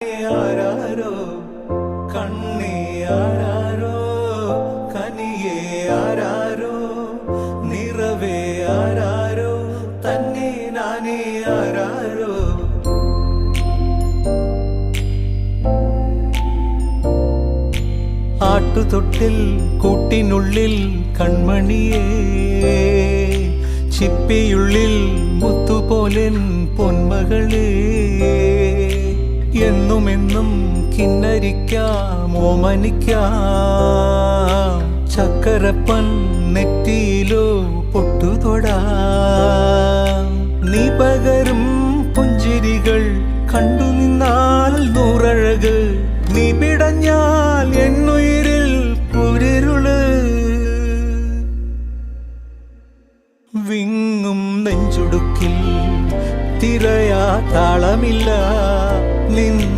ആരാരോ കണ്ണേ ആരാരോ കനിയേ ആരാരോ നിറവേ ആരാരോ തന്നെ നാനേ ആരാരോ ആട്ടുതൊട്ടിൽ കൂട്ടിനുള്ളിൽ കൺമണിയേ ചിപ്പിയുള്ളിൽ മുത്തുപോലെൻ പൊന്മകളേ എന്നുമെന്നും കിന്നരിക്കാം ഓമനിക്കാം ചക്കരപ്പൻ നെറ്റിയിലോ പൊട്ടുതൊടാം നീ പകരും പുഞ്ചിരികൾ കണ്ടു നിന്നാൽ നൂറഴക് നീ പിടഞ്ഞാൽ എന്നുയിരിൽ കുരിരുള് വിങ്ങും നെഞ്ചുടുക്കിൽ തിരയാ താളമില്ല